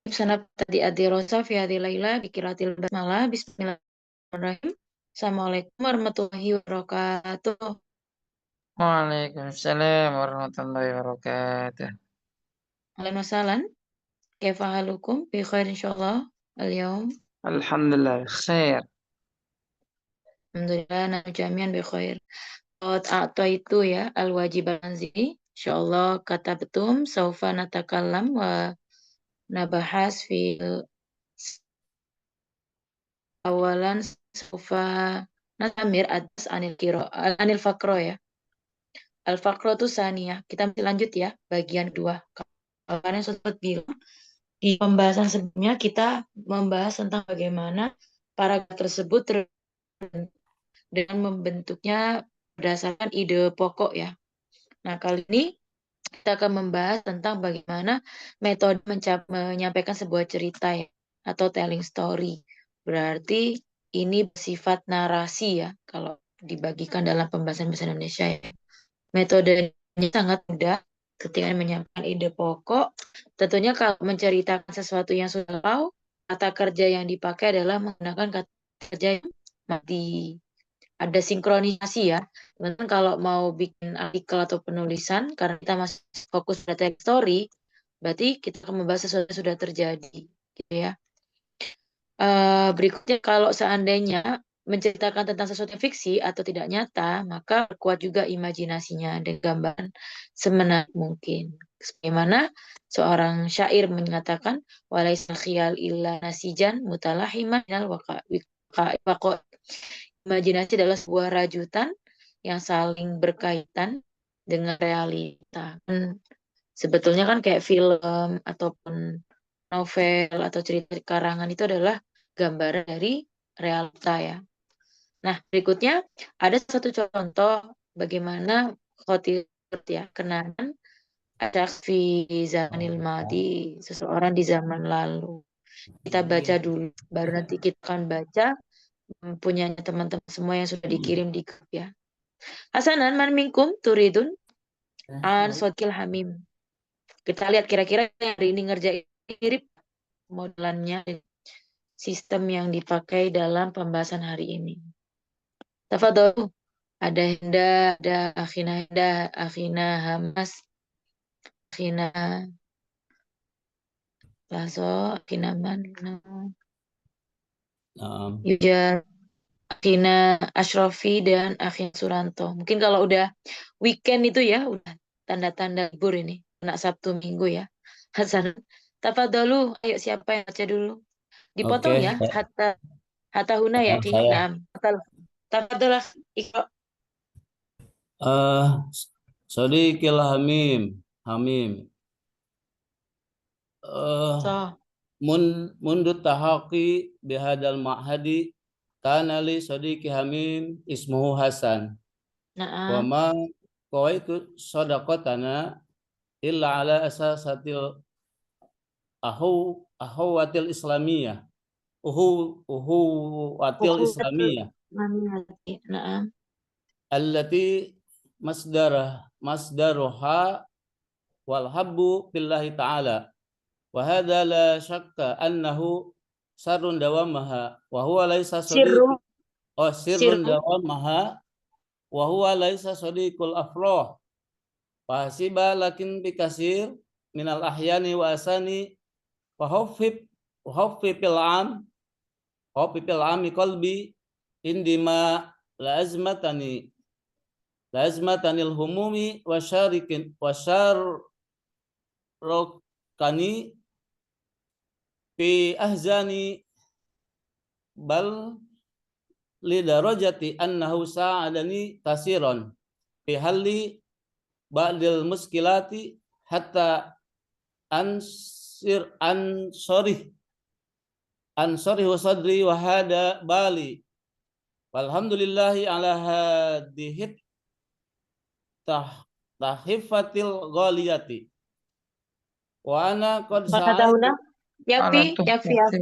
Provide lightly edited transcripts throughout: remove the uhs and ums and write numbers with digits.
Sanabta di adirosa fi hadhihi laila bi qiraatil basmalah. Bismillahirrahmanirrahim. Assalamualaikum warahmatullahi wabarakatuh. Waalaikumsalam warahmatullahi wabarakatuh. Ahlan wa sahlan. Kaifa halukum? Bi khair insyaallah al-yaum. Alhamdulillah khair. Alhamdulillah nahnu jami'an bi khair. Atau itu ya al-wajib al-manzili. Insyaallah kata betum saufa natakallam wa nabahas fi awalan saufa natamir atas anil fakro ya. Al-Faqrah itu saniyah. Kita masih lanjut ya, bagian kedua. Karena sempat bilang, di pembahasan sebelumnya kita membahas tentang bagaimana paragraf tersebut dengan membentuknya berdasarkan ide pokok ya. Nah, kali ini kita akan membahas tentang bagaimana metode menyampaikan sebuah cerita ya, atau telling story. Berarti ini bersifat narasi ya, kalau dibagikan dalam pembahasan bahasa Indonesia ya. Metodenya sangat mudah ketika menyampaikan ide pokok. Tentunya kalau menceritakan sesuatu yang sudah tahu, kata kerja yang dipakai adalah menggunakan kata kerja yang mati. Ada sinkronisasi ya. Teman-teman kalau mau bikin artikel atau penulisan, karena kita masih fokus pada text story, berarti kita akan membahas sesuatu yang sudah terjadi. Gitu ya. Berikutnya kalau seandainya menceritakan tentang sesuatu yang fiksi atau tidak nyata, maka kuat juga imajinasinya dan gambaran semenarik mungkin. Sebagaimana seorang syair mengatakan, walaisal khiyal illa nasijan mutalahiman minal waqa'i. Imajinasi adalah sebuah rajutan yang saling berkaitan dengan realita. Sebetulnya kan kayak film ataupun novel atau cerita karangan itu adalah gambaran dari realita ya. Nah, berikutnya ada satu contoh bagaimana khotir ya, kenangan ada fi zamanil madi, seseorang di zaman lalu. Kita baca dulu, baru nanti kita akan baca punya teman-teman semua yang sudah dikirim di grup ya. Hasanan man minkum turidun an sodkil hamim. Kita lihat kira-kira yang hari ini ngerjain mirip modelannya, sistem yang dipakai dalam pembahasan hari ini. Tafadhol. Ada Hinda, ada Akhina Hamas, Akhina Laso, Akhina Manuna, Yujar, Akhina Ashrafi, dan Akhina Suranto. Mungkin kalau udah weekend itu ya, udah tanda-tanda libur ini. Kena Sabtu Minggu ya. Hasan. Tafadholu, ayo siapa yang baca dulu? Dipotong Oke, ya, Hatta Huna ya, saya. Naam. Tafadhol, Iqra. Sadiqil Hamim, Hamim. So, Mundu tahaqi bihadal ma'hadi kana li sadiqi Hamim ismuhu Hasan. Wa naam. ma qawaitu sadaqatana illa ala asasatil ahuwatil islamiyah. Uhuwatil Ukhuwatul islamiyah Manhaj. Naam. allati masdaruha wal habbu billahi ta'ala wa hadha la syakka annahu sarrun dawamaha wa huwa laisa Sirru, sirrun sirru. dawamaha wa huwa laisa sadiqul afrah fa hasiba lakin bikasir minal ahyani wa asani wa huffifil am huffifil ami qalbi indima la azmatanil humumi wa syarrokani fi ahzani bal lidarajati annahu sa'adani kasiran fi halli ba'dil muskilati hatta ansorih wa sadri wa hada bali walhamdulillahi ala hadihit tahifatil ghaliyati wa ana qad Hatta Huna. sa'aitu Ala Yakfi, yakfi, tuhfati. yakfi.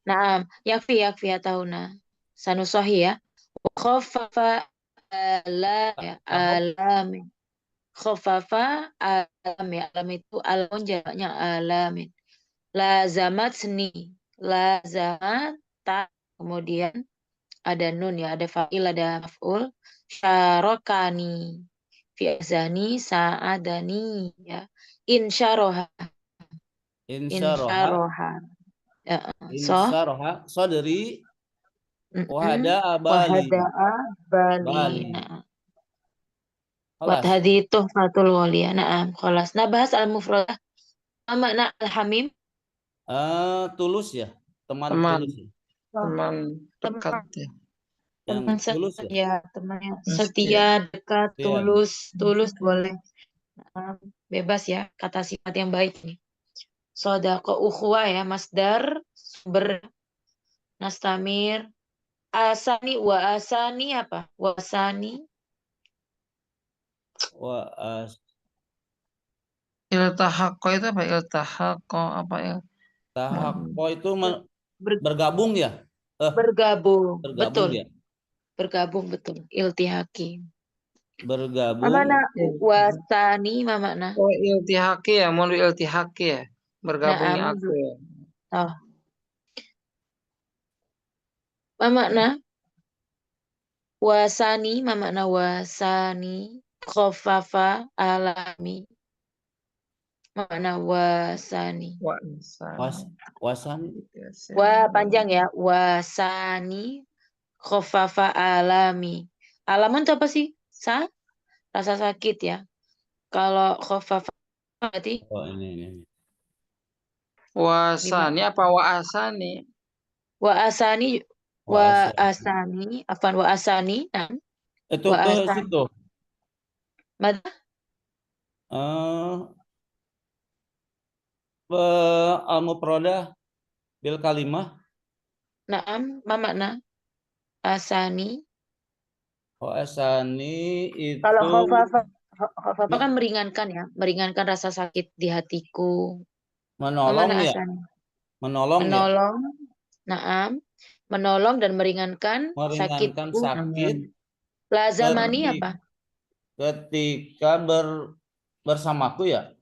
Naam. Yakfi, Hatta Huna. Sanusahi ya. Khaffafa ala ya, alamin. Khaffafa alam ya. Alam itu alamun jamaknya alamin. Lazamat seni. Lazamat ta. Kemudian ada nun ya, ada fa'il, ada maf'ul. Syarokani. Fi'zani sa'adani ya. Insyaroha. Insyaraha. Insyaroha. Ya, so. Insyaraha. Sodri. Wahada abali. Wahada'a bali. Bali. Nah. Kelas. Wat hadhi tuhfatul waliyah. Naam, khalas. Nah, bahas al-mufradah. Makna al-hamim. Tulus ya. Teman Teman, tulus ya. teman dekat Teman, ya. Yang teman tulus ya. setia, teman yang Setia. setia, dekat, Iya. tulus boleh. Nah, bebas ya, kata sifat yang baik nih. Sodako ukhwa ya, masdar, sumber, nastamir, asani, wa asani apa? Wa asani, Wah, Iltahaqo itu apa? Iltahaqo apa ya? tahakko itu ber- bergabung ya. bergabung, Bergabung betul, ya. bergabung betul, iltihaki. Bergabung. Mana Ya. wasani, mana? Oh, iltihaqi ya, mau iltihaqi ya. Bergabungnya Naam, aku ya. oh. Makna wasani, makna wasani, khofafa alami. Makna wasani. Wasan. Wa panjang ya, wasani, khofafa alami. Alaman itu apa sih? Rasa sakit ya. Kalau khofafa berarti Oh ini. Wasani apa waasani? wa asani, Wasan. afan wa asani, nah, Itu wa ke asani. situ. Mada? Al-mufradah bil kalimah. Naam, ma makna asani. Asani itu Kalau khofafa kan meringankan ya, meringankan rasa sakit di hatiku. menolong Mana ya. asani? Menolong ya. Menolong. Naam, menolong dan meringankan Meringankan sakitku. sakit Lazamani apa? ketika bersamaku ya.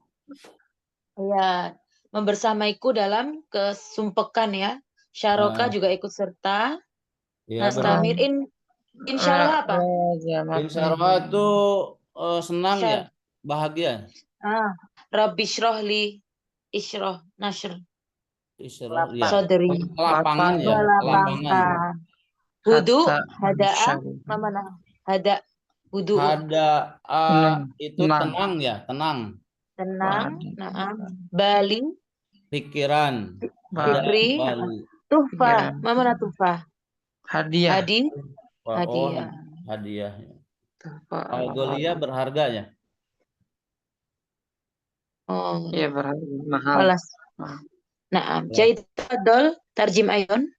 Ya, membersamaiku dalam kesumpekan ya. Syaroka juga ikut serta. Ya Nastamir insyaallah apa? Insyaallah itu senang ya, bahagia. Rabbi syrahli isyrah nasr. Isyrah ya. Sodri. Lapangan ya, Lapangan. Hudu, hada'a, mana? Hada, hudu. Hada itu tenang ya, tenang. Tenang, naam. Bali, Pikiran. fikri, tufa, mana tufa? Hadiah. Hadiah. Hadiah. Algolia berharga ya. Oh. Iya berharga, mahal. Balas. Naam. Jadi tadol tarjim ayon.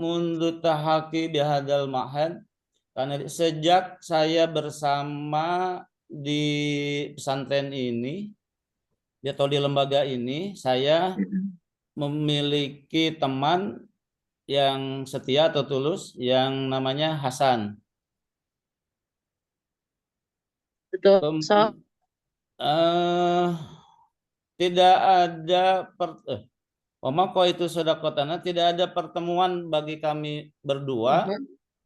Mundu tahaki bihadal ma'had. Karena sejak saya bersama di pesantren ini atau di lembaga ini, saya memiliki teman yang setia atau tulus yang namanya Hasan. Betul. Tidak ada Wamako itu sodakotana, tidak ada pertemuan bagi kami berdua.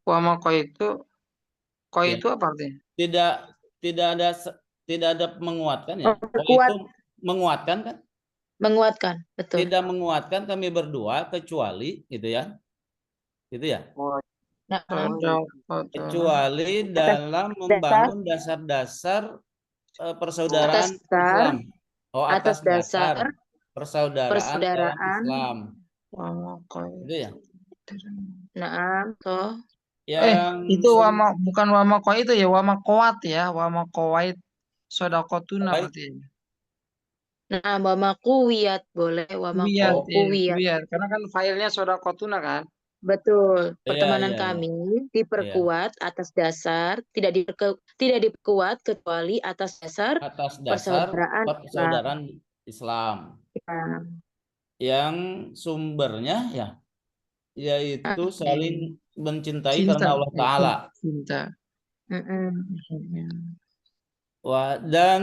Wamako itu apa artinya? Tidak ada menguatkan ya. Itu menguatkan kan? Menguatkan, betul. Tidak menguatkan kami berdua kecuali gitu ya. Gitu ya. Kecuali dalam membangun dasar-dasar persaudaraan Islam. Atas dasar persaudaraan Islam. Gitu ya. Naam, toh. Itu bukan wamako itu ya, wamakoat ya, wamakoait sodakotuna berarti. Nah, wamakuwiyat boleh, wamakuwiyat. Karena kan filenya sodakotuna kan. Betul. Pertemanan kami diperkuat atas dasar tidak diperkuat kecuali atas dasar persaudaraan Islam. Yang sumbernya ya yaitu saling mencintai karena Allah Ta'ala. Cinta. Dan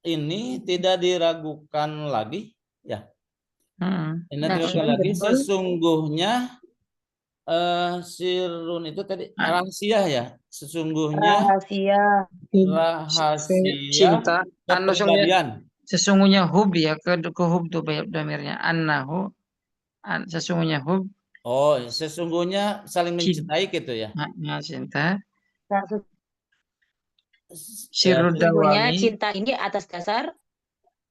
ini tidak diragukan lagi, ya. Ini Nah, tidak diragukan lagi. betul. Sesungguhnya sirrun itu tadi rahasia ya. Sesungguhnya Rahasia. rahasia Cinta. kepribadian. Sesungguhnya hub ya, ke hub tuh damirnya. Annahu, sesungguhnya hub, Oh, sesungguhnya saling mencintai gitu ya. cinta. Nah, Sirrud sesungguhnya dawami, cinta ini atas dasar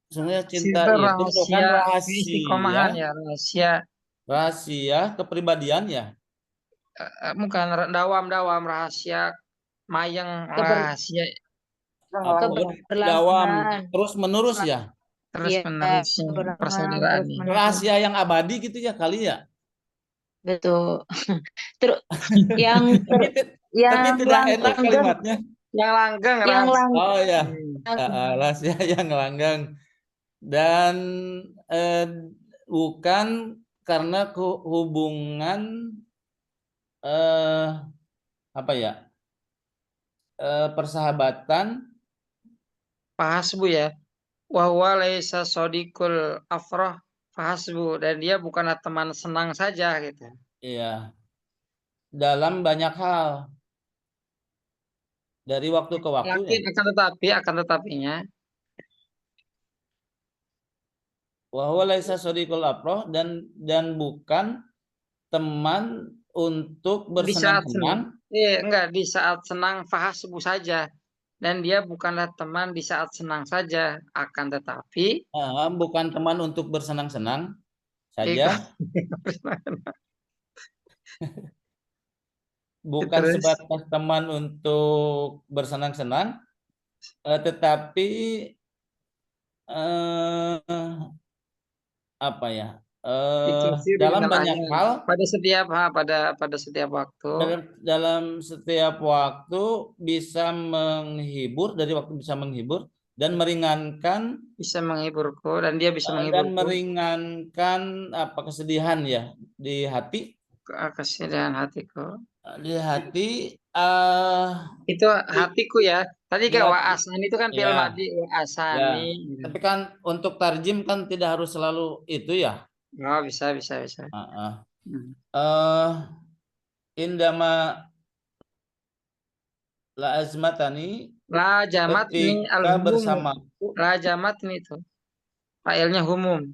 Sesungguhnya cinta sirrud itu merupakan rahasia, rahasia, istiqomahan ya, rahasia. rahasia kepribadian ya. Bukan dawam rahasia, mayang keber- rahasia Apa dawam keberlangsungan. terus menerus ya. terus Iya, menerus keberlangsungan persaudaraan terus nih. menerus. Rahasia yang abadi gitu ya kali ya. Betul. Terus yang Tapi, tapi tidak enak langgeng, kalimatnya. Yang langgeng yang langgeng. Oh ya, rahasia yang langgang dan bukan karena hubungan apa ya persahabatan. Fahasbu ya. Wahwa laisa sodikul afroh fahasbu. Dan dia bukanlah teman senang saja gitu. Iya, dalam banyak hal dari waktu ke waktu ya. Yakin akan tetapinya. Wahwa laisa sodikul afroh dan bukan teman untuk Di saat bersenang-senang. enggak, di saat senang fahasbu saja. Dan dia bukanlah teman di saat senang saja. Akan tetapi Bukan teman untuk bersenang-senang ikut saja, bukan terus sebatas teman untuk bersenang-senang, tetapi apa ya? Dalam banyak hal, pada setiap waktu dalam setiap waktu bisa menghibur, dari waktu bisa menghibur dan meringankan bisa menghiburku dan dia bisa dan menghiburku. meringankan apa kesedihan ya di hati. Kesedihan hatiku. Di hati Itu hatiku ya. Tadi di kan hati, wa'asan itu kan fi'il ya madhi wa'asani. ya. Tapi kan untuk tarjim kan tidak harus selalu itu ya. Oh, bisa. Indama la azmatani, La jamat ni ketika al-humum. bersamaku. La jamat ni itu. Fa'ilnya humum.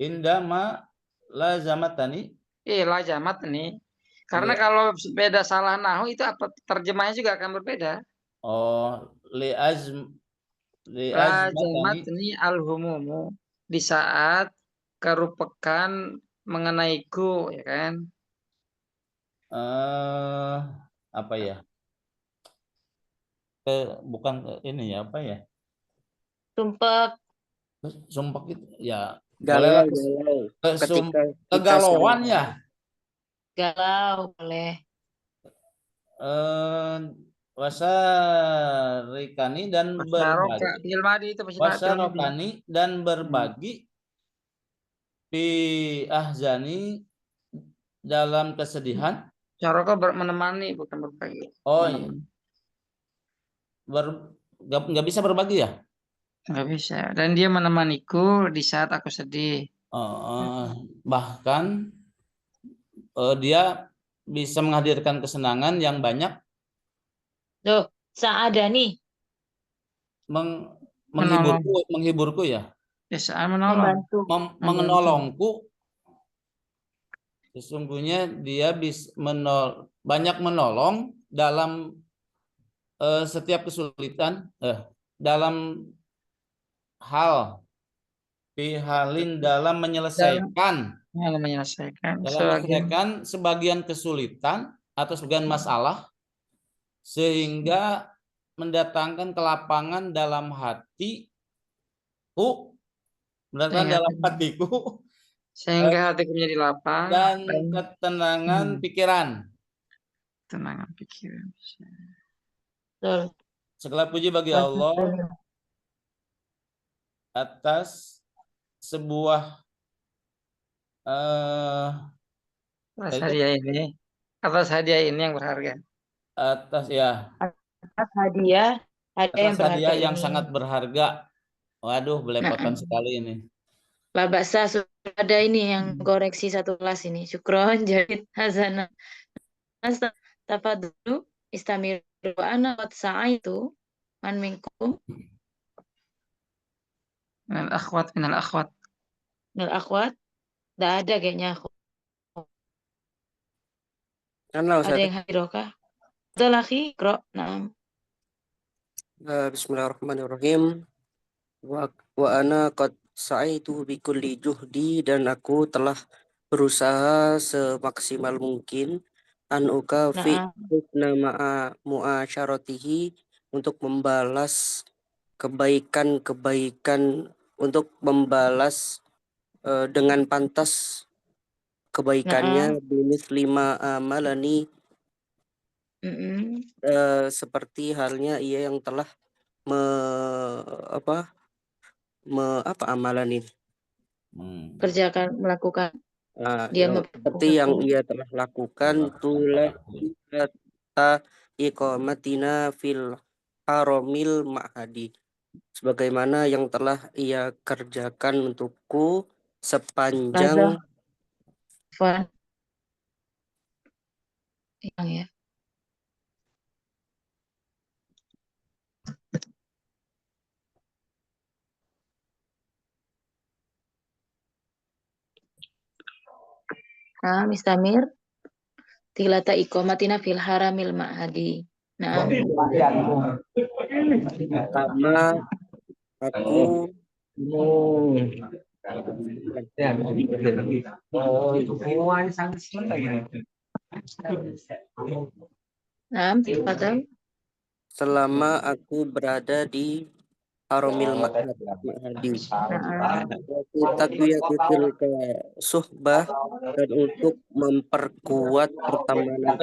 Indama la zamatani. La jamat nih. Karena Li, kalau beda salah nahu itu apa terjemahnya juga akan berbeda. oh li La azmatani. jamat ni al-humumu. Di saat kerupekan mengenaiku, ya kan? Apa ya? Bukan ini ya, apa ya? Sumpah itu ya boleh lah, Ketika kita kegalauan ya. Galau boleh. Wasarikani dan berbagi fi ahzani dalam kesedihan. Syaroko menemani bukan berbagi. Oh iya. Nggak bisa berbagi ya? Nggak bisa. Dan dia menemaniku di saat aku sedih. Bahkan dia bisa menghadirkan kesenangan yang banyak. Loh, Sa'adani menghiburku ya. Saat menolong. Menolongku. Sesungguhnya dia bisa banyak menolong dalam setiap kesulitan, dalam hal pihalin dalam menyelesaikan sebagian kesulitan atau sebagian masalah, sehingga mendatangkan kelapangan dalam hatiku, dalam hatiku, sehingga hatiku menjadi lapang dan ketenangan pikiran. Ketenangan pikiran. Segala puji bagi Allah atas sebuah atas hadiah ini yang berharga. Atas hadiah Ada yang Atas hadiah berharga yang ini. sangat berharga. Waduh, belepotan sekali ini. Pak Baksa sudah ada ini yang koreksi satu kelas ini. Syukron, Jahid, Hazana. Mas tafadhlu istamiru wa ana qad sa'aitu man minkum Minal akhwat, minal akhwat. minal akhwat. Tidak ada kayaknya aku. Halo, Ada yang hadirokah? Ada lagi, Kro. Nah, Bismillahirrahmanirrahim. Wa ana qad sa'aitu bi kulli juhdi, dan aku telah berusaha semaksimal mungkin an ukafi nah, husna ma'a mu'asyaratihi, untuk membalas kebaikan-kebaikan, untuk membalas dengan pantas nah, kebaikannya, bimis lima amalani, seperti halnya ia yang telah amalan ini. kerjakan, melakukan. Dia Seperti yang ia telah lakukan, tulah ta iqamatina fil haramil ma'hadi, sebagaimana yang telah ia kerjakan untukku sepanjang Fun. Yang ya. Nah, Mistamir. Tilata iqamatina fil haramil ma'hadi. Nah, pertama aku nah, tafadhal. selama aku berada di haramil ma'hadi, Nah, takwiyatil suhbah, dan untuk memperkuat pertemanan,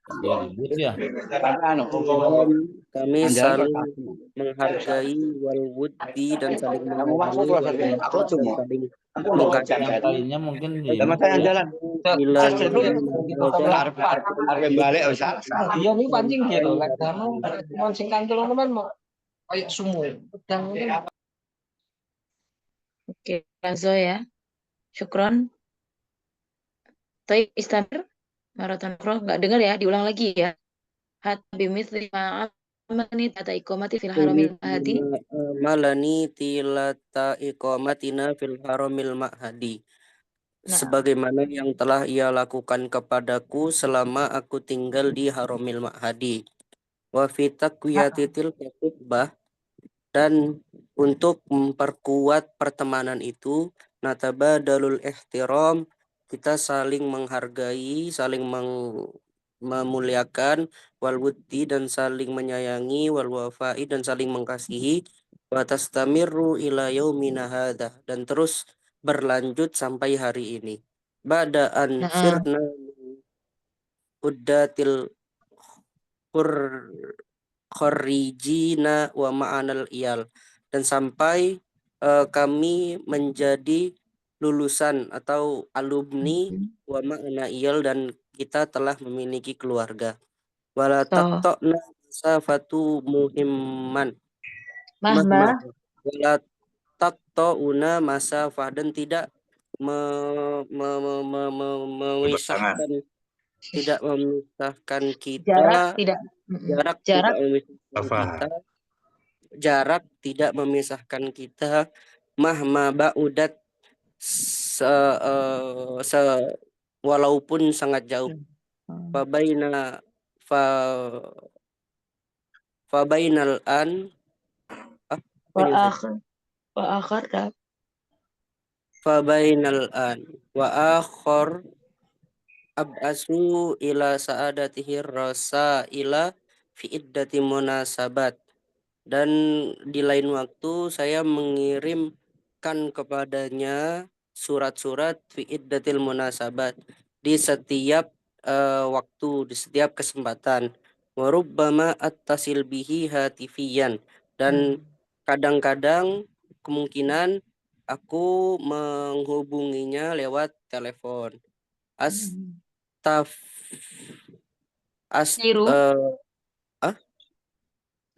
Ya ribut ya. dan kami saling menghargai, wal wuddi, dan saling menyayangi, wal wafat, dan saling mengasihi. Kalinya mungkin di Bila Balik iya nih pancing gitu. Mau singkan teman-teman mau kayak sumur. Pedang ini. oke, Lazo ya. Syukron. Taib Istamir. Maraton Pro. Nggak dengar ya, diulang lagi ya. Hatta bimithli ma'amani tata iqamati fil haramil ma'hadi. malani tilata iqamatina fil haramil ma'hadi, Nah, sebagaimana yang telah ia lakukan kepadaku selama aku tinggal di haramil ma'hadi. Wa fi taqwiyatitil suhbah, dan untuk memperkuat pertemanan itu, natabadalul ihtiram, kita saling menghargai, saling memuliakan, wal wuddi, dan saling menyayangi, wal wafai, dan saling mengasihi, wa tastamiru ila yaumina hadha, dan terus berlanjut sampai hari ini. Bada'an nah, sirna uddatil kharrijina wa ma'anal iyal, dan sampai kami menjadi lulusan atau alumni wa ma'ana iyal, dan kita telah memiliki keluarga. Wala so, taqta'na safatu muhimman mahma, wala taqta'una masafah, dan tidak memisahkan, tidak memisahkan jarak kita, tidak, jarak jarak, tidak memisahkan kita, jarak tidak memisahkan kita, mahma ba'udat, walaupun sangat jauh. Fabaina fa fabainal an wa akhir, wa akhir, fabainal an wa akhor ab'asu ila sa'adatihi rasa ila fi iddati munasabat, dan di lain waktu saya mengirimkan kepadanya surat-surat fi iddatil munasabat, di setiap waktu, di setiap kesempatan. Warubbama attasil bihi hatifiyan, dan kadang-kadang kemungkinan aku menghubunginya lewat telepon. Astaf as Tiru.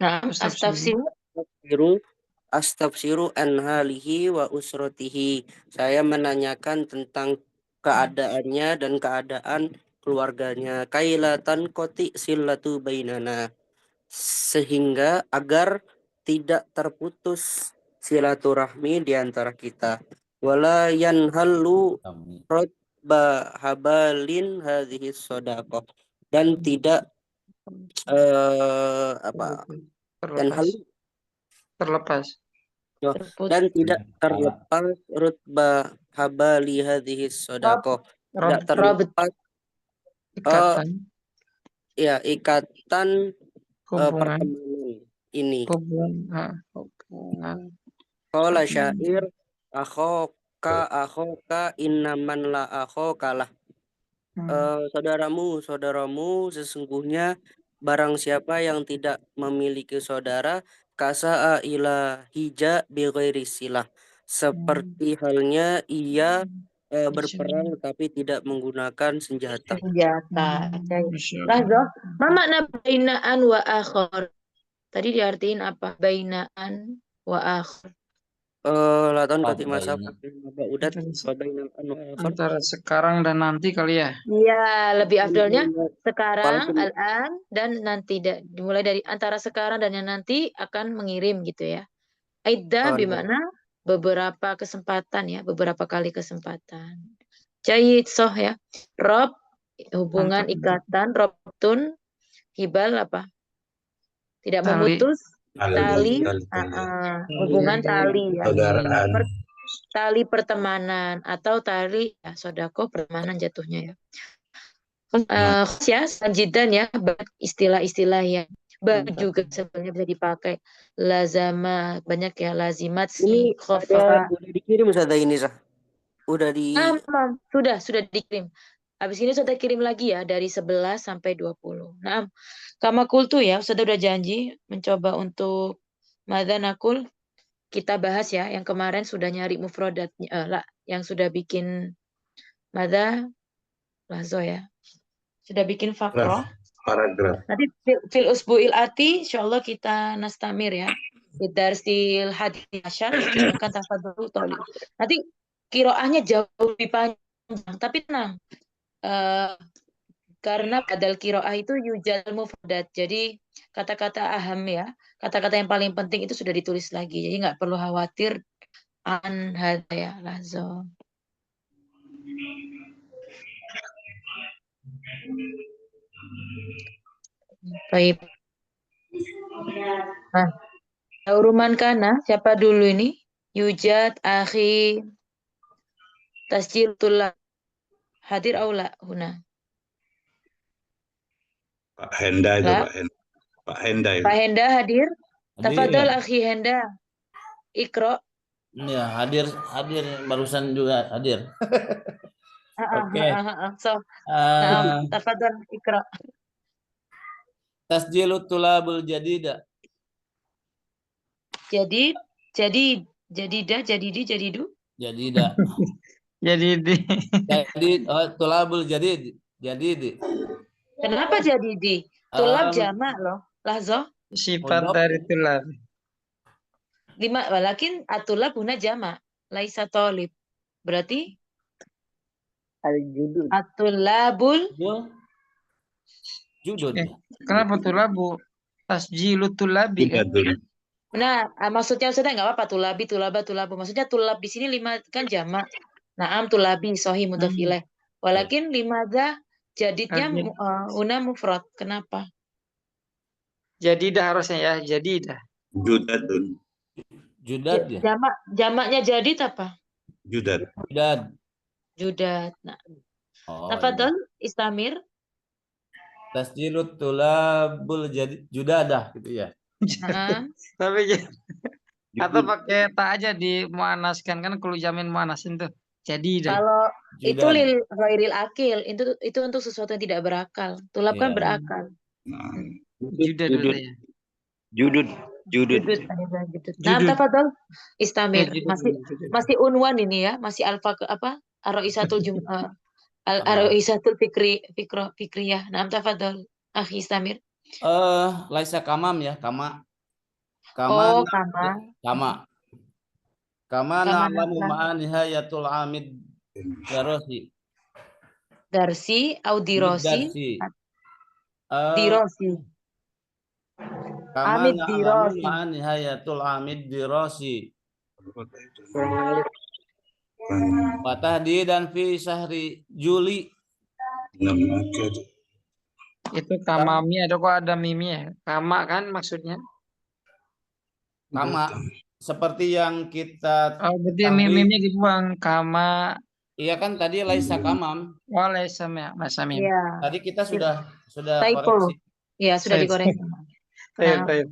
Nah, Astagfirullah. astafsiru Astafsiru an halihi wa usrotihi. Saya menanyakan tentang keadaannya dan keadaan keluarganya. Kailatan koti silatu bainana. Sehingga agar tidak terputus silaturahmi di antara kita. Wala yanhallu Kami. rotba habalin hadhihi sodaqoh. Dan tidak apa Terlepas. yanhallu Terlepas. dan terputus. tidak terlepas rutbah habali hadhihi sodaqoh, tidak Rob, terlepas ikatan, ya ikatan hubungan, pertemanan ini. hubungan. Qala syair akhoka innaman la akhokalah. Saudaramu sesungguhnya barang siapa yang tidak memiliki saudara kasa'a ila hija bighairi silah, seperti halnya ia berperang tapi tidak menggunakan senjata. Senjata. Lahzo, ma makna bainaan wa akhir? Tadi diartiin apa? Bainaan wa akhir. Laton Oh, kati masa baina. udat Antara sekarang dan nanti kali ya. Iya, lebih afdolnya sekarang, Walaupun al-an, dan nanti. Dimulai dari antara sekarang dan yang nanti akan mengirim gitu ya. Aidda bermakna beberapa kesempatan ya, beberapa kali kesempatan. Jayid soh ya. Rob, hubungan Mantap. ikatan, robtun, hibal apa? Tidak Tali. memutus, tali, hubungan Tali. tali ya. Tali pertemanan atau tali ya, sodako pertemanan jatuhnya ya. Ya, sanjidan ya, istilah-istilah yang baru juga sebenarnya bisa dipakai. Lazama, banyak ya, lazimat ini si khofa. udah dikirim Ustazah ini Sah. Udah di Sudah dikirim. Habis ini sudah kirim lagi ya dari 11 sampai 20. Nah, kama kultu ya, sudah janji mencoba untuk madhanakul kita bahas ya. Yang kemarin sudah nyari mufrodatnya, yang sudah bikin madha lazo ya. Sudah bikin fakroh. Paragraf. Nanti fil usbu'il ati insyaallah kita nastamir ya. Bidarsil hadis asyar silakan tafadholu toli. Nanti kiroahnya jauh lebih panjang, tapi tenang. Karena badal kiroah itu yujal mufradat. Jadi kata-kata aham ya, kata-kata yang paling penting itu sudah ditulis lagi. Jadi nggak perlu khawatir an hada ya lazo. Baik. Nah, Uruman kana siapa dulu ini? Yujad akhi tasjil tullah hadir aula huna. Pak Henda itu La. Pak Henda. Pak Henda itu. Pak Henda hadir. Hadir, Tafadhal ya. akhi Henda. Ikro. Ya, hadir barusan juga hadir. Oke. So, nah, tafadhal ikro. Tasjilut tulabul jadida. Jadidu. Jadida. Jadi Tulabul jadid. Jadid. Kenapa jadidi? Tulab jamak loh. Lahzo. sifat Mudhaf. dari tulab. Walakin atulab huna jamak. Laisa tolib. Berarti al-judud. atulabul Judud. Kenapa tulabu? Tasjilut tulabi kan? Nah, maksudnya sudah nggak apa-apa tulabi, tulaba, tulabu. Maksudnya tulab di sini 5 kan jamak. Naam tulabi sohi mudhaf ilaih. Walakin limadza jadidnya una mufrad. Kenapa? Jadidah harusnya ya, jadidah. Judatun. Judad ya. Jamaknya jadid apa? Judat. Judat. Nah, Oh, tafadhol istamir. Tasjilut tulabul jadid judadah gitu ya. Nah, Tapi atau pakai tak aja di muanaskan kan kalau jamin muanasin tuh. Jadidah. kalau itu Judad. lil ghairil akil, itu untuk sesuatu yang tidak berakal. Tulab kan Iya. berakal. Judud dulu ya. Judud. Judud. Nah, tafadhol istamir. Masih unwan ini ya, masih alfa ke apa? Ar-Ra'isatul Ar-Ra'isatul fikriyah. Nah, tafadhol akhi istamir. Laisa kamam ya, kama. Kama Oh, kama. kama kama Kama na'lamu na'lamu. ma'a nihayatul amid darasi Darsi au dirosi. darsi. Eh, Dirosi. kama Amid na'lamu dirosi. ma'a nihayatul amid dirasi. Wa tahdidan fi syahri Juli. Itu kamami ada kok ada mimi ya. Kama kan maksudnya. Kama seperti yang kita Oh, berarti ketahui. mimimnya dibuang. Kama. Iya kan tadi laisa kamam. Waalaikum ya, Mas Amin. Ya. Tadi kita sudah Typo. koreksi. Ya, sudah Saya- dikoreksi. Baik, Nah. baik.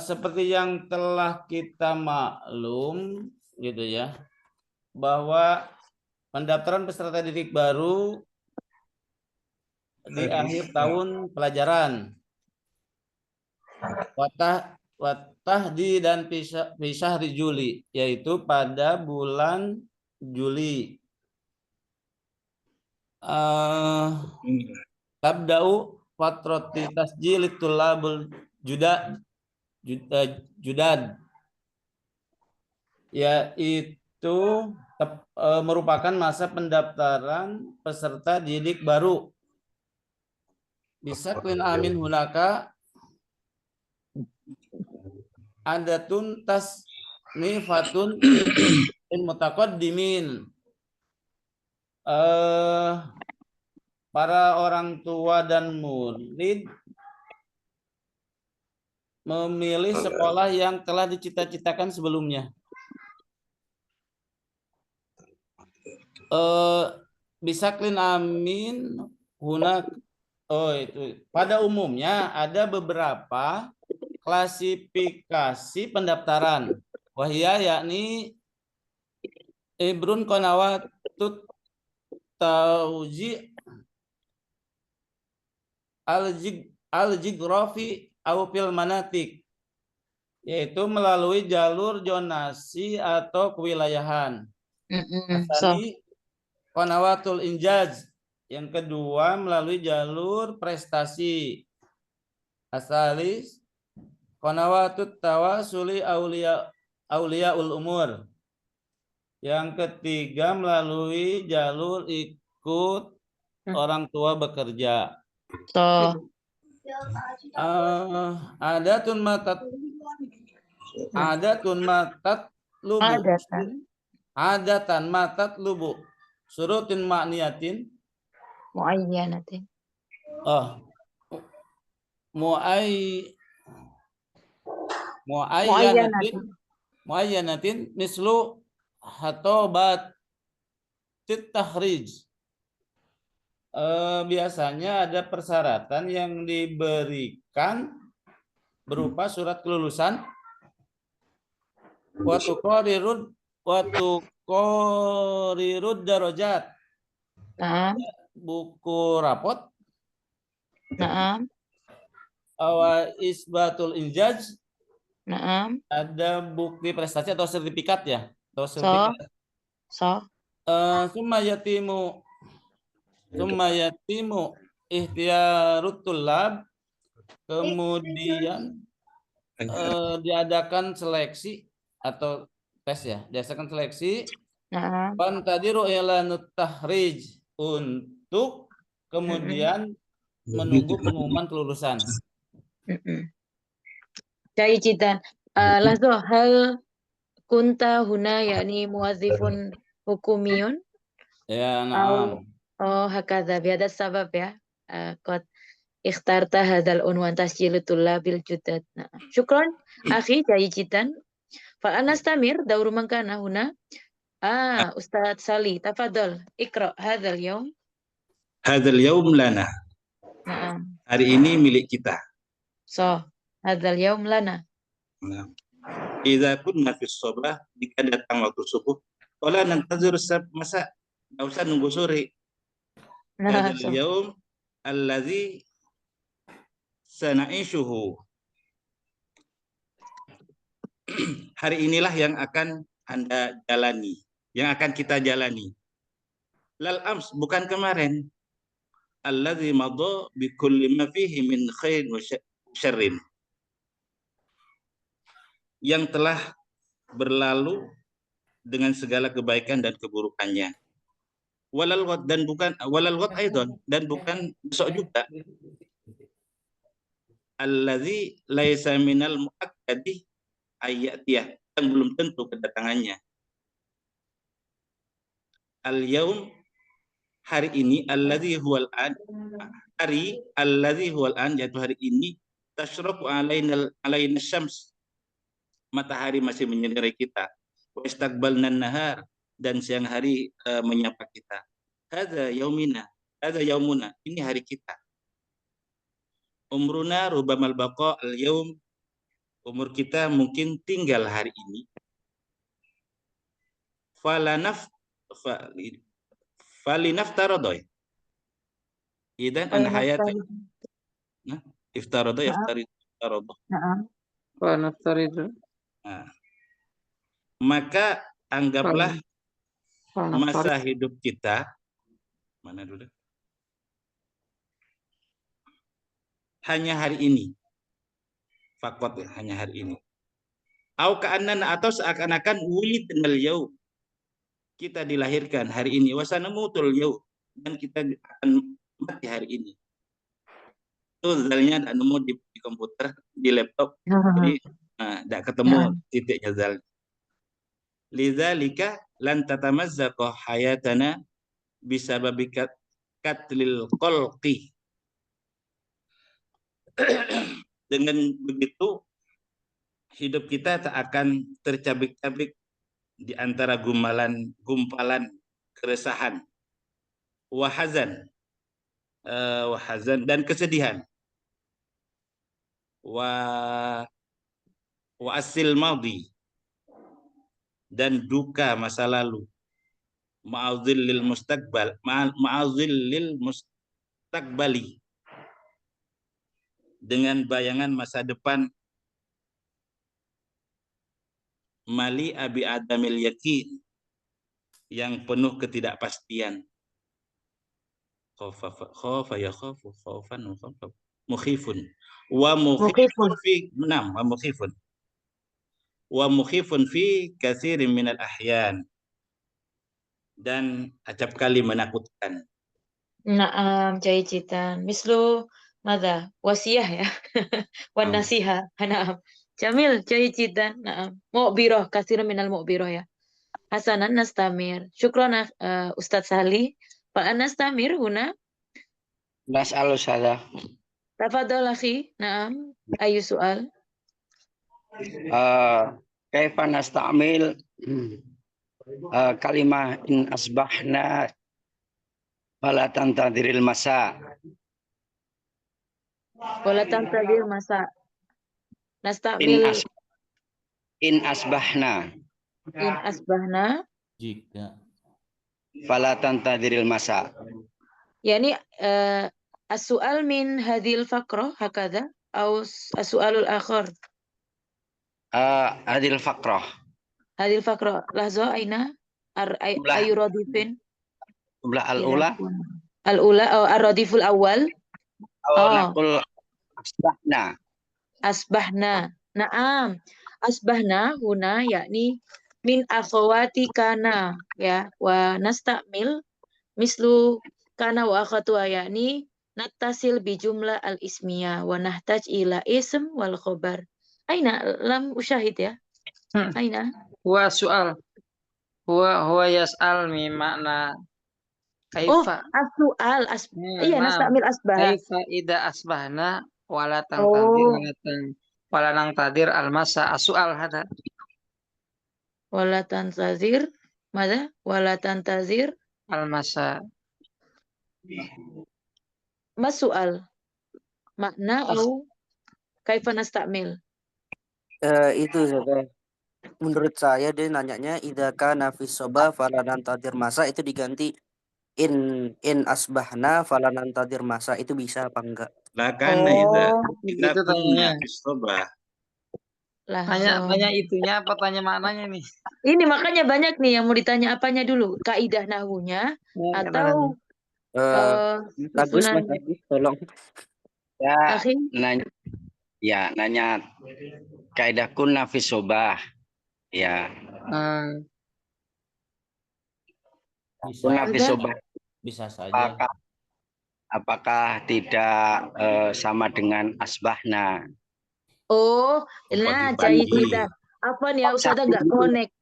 Seperti yang telah kita maklum gitu ya, bahwa pendaftaran peserta didik baru di akhir tahun pelajaran watahdi dan pisah di Juli, yaitu pada bulan Juli. Tabda'u fatrati tasjilid tulabul judad, yaitu merupakan masa pendaftaran peserta didik baru. Bisa klin amin hunaka adatun tasnifatun in mutaqaddimin. Para orang tua dan murid memilih sekolah yang telah dicita-citakan sebelumnya. Bisa klin amin hunak. Oh, itu pada umumnya ada beberapa klasifikasi pendaftaran. Wahia yakni ibrun qanawatut tauji al-jigrafi au fil manatik, yaitu melalui jalur zonasi atau kewilayahan. Asali qanawatul injaz. Yang kedua melalui jalur prestasi. Asalis qanawatut tawasuli auliaul umur. Yang ketiga melalui jalur ikut orang tua bekerja. Adatun matat lubu. Adatan matat lubu. Surutin makniyatin. Muayyanatin. Muayyanatin mislu hatobat tahrij. Biasanya ada persyaratan yang diberikan berupa surat kelulusan, watu qarirud darajat, buku rapot, isbatul injaz, ada bukti prestasi atau sertifikat ya, atau sertifikat. Summa yatimu ihtiyarut tulab, kemudian diadakan seleksi atau tes ya, diadakan seleksi. Pantadiru i'lanut tahrij, untuk kemudian menunggu pengumuman kelulusan. Jayidan. Lazo hal kunta huna yakni muwazzifun hukumiyun. Ya, na'am. Oh, hakadha biada sabab ya. Qad ikhtarta hadzal unwan tasjilut tullabil judad. Syukran akhi jayidan. Fa anastamir dauru man kana huna. Ustaz Sali, tafadhol ikra hadzal yaum. Hadzal yaum lana. Na'am. Hari ini milik kita. Hadzal yaum lana. Idza kunna fi shalah, jika datang waktu subuh, wala nantazir masa enggak usah nunggu sore. Hadzal yaum allazi sana'ishuhu. Hari inilah yang akan Anda jalani, yang akan kita jalani. Lal ams, bukan kemarin. Allazi madha bi kulli ma fihi min khairin wa syarrin. yang telah berlalu dengan segala kebaikan dan keburukannya. Walal ghad, dan bukan walal ghad aidan, dan bukan besok juga. Allazi laisa minal muakkadi ayatiyah, yang belum tentu kedatangannya. Al-yaum, hari ini, allazi huwal an, hari allazi huwal an, yaitu hari ini, tasyraqu alaina syams, matahari masih menyinari kita. Wa istaqbalna nahar, dan siang hari menyapa kita. Hadza yaumina, hadza yaumuna, ini hari kita. Umruna rubamal baqa al-yaum, umur kita mungkin tinggal hari ini. Falinaftarodoy. Idan an hayat. Nah, iftarodo, iftarodo. Nah, maka anggaplah masa hidup kita, mana dulu? Hanya hari ini. Fakot ya, hanya hari ini. Au ka'annana, atau seakan-akan wulidnal yaum, kita dilahirkan hari ini, wasanamutul yaum, dan kita akan mati hari ini. Itu zalnya tidak nemu di komputer, di laptop, jadi tidak ketemu titiknya zal. Lidzalika lan tatamazzaqa hayatana bisababi katlil qalqi. Dengan begitu hidup kita tak akan tercabik-cabik di antara gumpalan keresahan, wahazan dan kesedihan, wa asil madhi, dan duka masa lalu, ma'azillil mustaqbali, dengan bayangan masa depan, mali abi adamil yakin, yang penuh ketidakpastian. Khofa ya khofu khaufan mukhifun wa mukhifun fi enam wa mukhifun fi katsirin minal ahyan, dan acap kali menakutkan. Naam, jayidan. Mislu madza? Wasiyah ya. Wan nasiha. Naam. Jamil, jayidan. Naam. Mu'birah, katsirun minal mu'birah ya. Hasanan nastamir. Syukran Ustadz Sali. Pak nastamir huna. Nas'alu salah. Tafadhal akhi. Naam. Ayu soal. Kaifa nasta'mil kalimah in asbahna wala tantadiril masa. Wala tantadir masa. Nastamil in asbahna. In asbahna. Jika. Fala tantadiril masa. Yani as-su'al min hadhil faqrah hakadha atau as-su'alul akhar? Hadil faqrah. Hadil faqrah. Lahza aina ayu radifin? Al-ula. Al-ula atau ar-radiful awal? Naqul asbahna. Asbahna. Naam. Asbahna huna yakni min akhawati kana ya, wa nastamil mislu kana wa akhatuha, yakni nattasil bi jumlah al-ismiyah wa nahtaj ila ism wal khobar. Aina lam usyahid ya? Aina? Huwa soal. Huwa yas'al mi makna kaifa. As-su'al iya, nastamil asbah. Kaifa ida asbahna wala tangtadir wala nangtadir al-masa as-su'al hada. Wala tantazir mada? Wala tantazir al-masa. Mas-su'al makna atau kaifa nastamil? Itu menurut saya dia nanyanya idza kana fi sabah fala nantadir masa, itu diganti in asbahna fala nantadir masa, itu bisa apa enggak? Lah karena idza kunna fi sabah. Tanya itunya apa tanya maknanya nih? Ini makanya banyak nih yang mau ditanya apanya dulu, kaidah nahunya atau bagus Mas Agus, tolong. Ya, nanya kaidah kunna fi sobah. Ya, Hmm. Bisa, kunna fi Ada? sobah. bisa saja. Apakah tidak sama dengan asbahna? Oh, nah cai pagi-pagi. cita. Afwan ya, Ustazah nggak connect.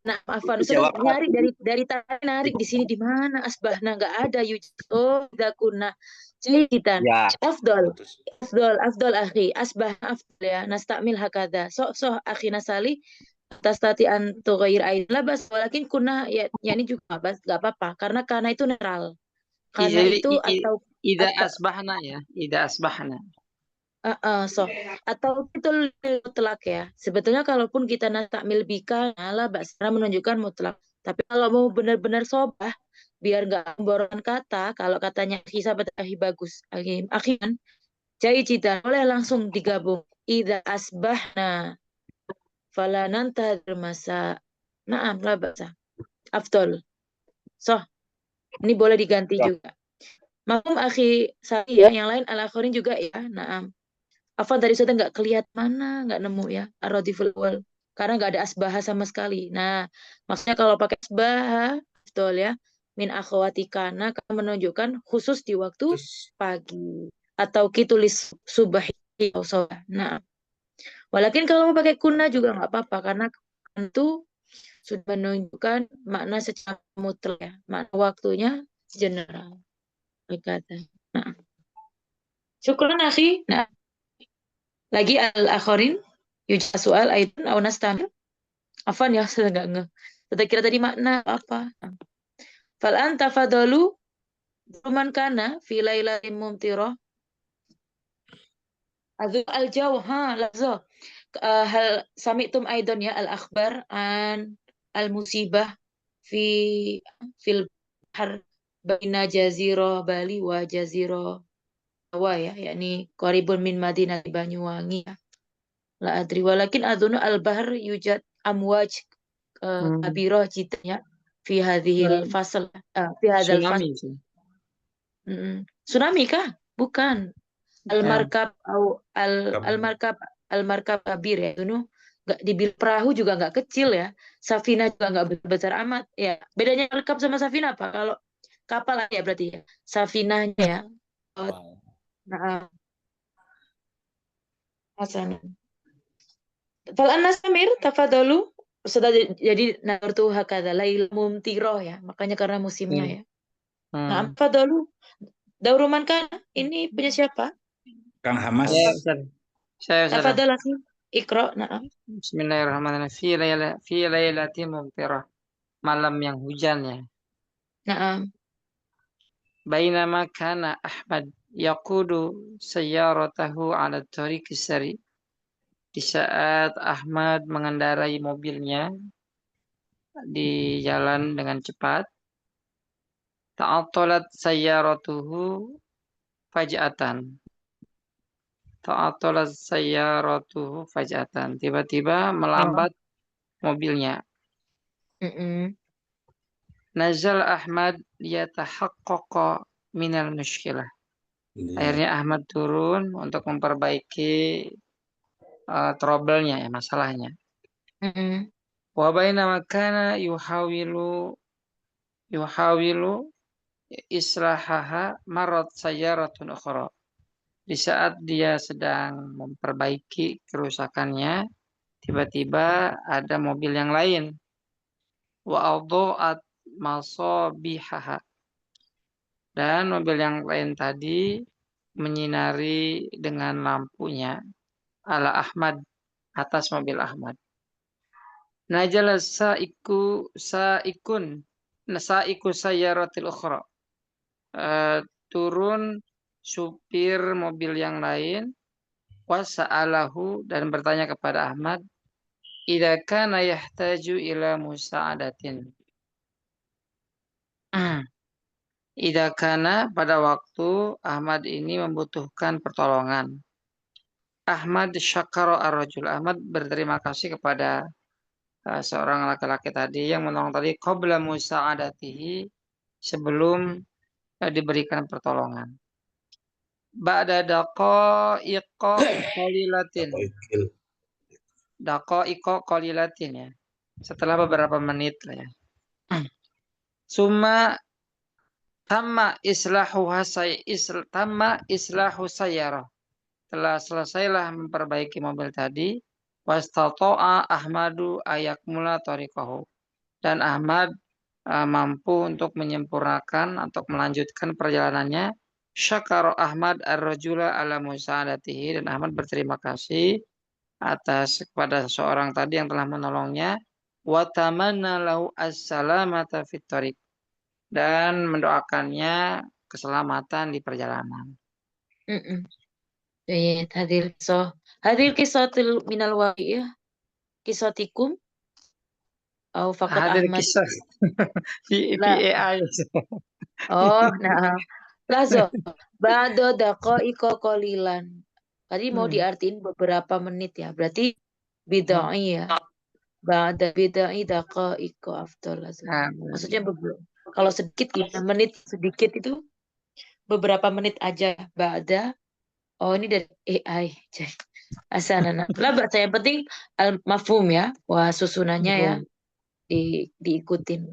Nah, Afwan, Ustazah Jawab nyari dari tadi narik di sini di mana asbahna nggak ada yujad. Oh, tidak kuna. Cai cita. ya. Afdol, Putus. afdol akhi, asbah afdol ya. Nastamil hakada. So akhi nasali. Tastati an tughayyir aid labas walakin kuna ya ini juga bas nggak apa-apa karena itu netral. Karena Jadi itu atau ida asbahna ya, ida asbahna. So atau betul mutlak ya. Sebetulnya kalaupun kita nastakmil bika lah basra menunjukkan mutlak. Tapi kalau mau benar-benar sobah biar nggak memborong kata, kalau katanya akhi sahabat akhi bagus, akhi kan jai cita boleh langsung digabung. Ida asbahna fala nantadhir masa. Naam lah bahasa. Afdol. So, ini boleh diganti Ya. juga. Maklum akhi saya ya, yang lain al-akhirin juga ya. Naam. Afwan tadi sudah nggak kelihatan mana, nggak nemu ya ar-radiful awal karena nggak ada asbaha sama sekali. Nah, maksudnya kalau pakai asbaha, betul ya, min akhawatikana karena menunjukkan khusus di waktu Terus pagi atau kitulis subahi atau sobah. Nah, walakin kalau mau pakai kuna juga nggak apa-apa karena itu sudah menunjukkan makna secara mutlak ya, makna waktunya general. Berkata. Nah, syukran akhi. Nah, lagi al-akhirin yujad soal aidun aw nastamir. Afan ya, saya nggak ngeh. Kita kira tadi makna apa? Fal anta fadalu man kana fi lailatin mumtirah. Adu al-jaw lazo. Hal sami'tum aidan ya al-akhbar an al-musibah fi fil bahar baina jazirah Bali wa jazirah Jawa ya, yakni qaribun min Madinah Banyuwangi ya. La adri walakin adunu al-bahr yujad amwaj kabirah jiddan ya fi hadhil fasl fi hadzal fasl. Tsunami sih. Tsunami kah? Bukan. Al-markab atau Kabir. al-markab kabir ya. Itu nggak dibilang perahu juga nggak kecil ya. Safina juga nggak besar amat ya. Bedanya markab sama safina apa? Kalau kapal ya berarti ya. Safinahnya ya. Nah, Hasan. Fal an-nasamir tafadalu sudah jadi nartu hakada lail mumtiroh ya. Makanya karena musimnya ya. Nah, tafadalu dauruman kan ini punya siapa? Kang Hamas. Ya, saya Tafadhal akhi. Iqra, na'am. Bismillahirrahmanirrahim. Fi lailatin mumtirah. Malam yang hujan ya. Na'am. Bainama kana Ahmad yaqudu sayyaratahu ala tariqis sari. Di saat Ahmad mengendarai mobilnya di jalan dengan cepat, ta'attalat sayyaratuhu faj'atan. Ta'attalat sayyaratuhu faj'atan. Tiba-tiba melambat mobilnya. Nazal Ahmad yatahaqqaqa minal mushkilah. Akhirnya Ahmad turun untuk memperbaiki trouble-nya ya, masalahnya. Wa bainama kana yuhawilu islahaha marat sayyaratun ukhra. Di saat dia sedang memperbaiki kerusakannya, tiba-tiba ada mobil yang lain. Wa adha'at masabihaha. Dan mobil yang lain tadi menyinari dengan lampunya ala Ahmad, atas mobil Ahmad. Najala sa'iku sayyaratil ukhra. Turun supir mobil yang lain wasa'alahu dan bertanya kepada Ahmad, idza kana yahtaju ila musa'adatin. Idza kana pada waktu Ahmad ini membutuhkan pertolongan. Ahmad syakara ar-rajul. Ahmad berterima kasih kepada seorang laki-laki tadi yang menolong tadi qabla musa'adatihi, sebelum diberikan pertolongan. Ba'da daqa'iqa qalilatin. daqaiqa qalilatin ya. Setelah beberapa menit lah ya. Summa tamma islahu sayyarah. Telah selesailah memperbaiki mobil tadi. Wastata'a Ahmadu ayakmula tariqahu. Dan Ahmad mampu untuk menyempurnakan atau melanjutkan perjalanannya. Syakara Ahmad ar-rajula ala musa'adatihi. Dan Ahmad berterima kasih atas kepada seorang tadi yang telah menolongnya. Wa tamanna lahu as-salamata fit thariq. Dan mendoakannya keselamatan di perjalanan. Baik, hadir kisatil minal waqi'ah, kisatikum atau faqat Hadir Ahmad. kisah La. PAI. Oh, nah. Lazo, ba'da daqaiqa qalilan. Tadi mau diartiin beberapa menit ya. Berarti bidai ya. Ba'da bidai daqaiqa afdal. Maksudnya kalau sedikit gimana? Menit sedikit itu beberapa menit aja. Ba'da. Oh, ini dari AI. Asanana. Lah bahasa yang penting mafhum ya. Wah, susunannya ya diikutin.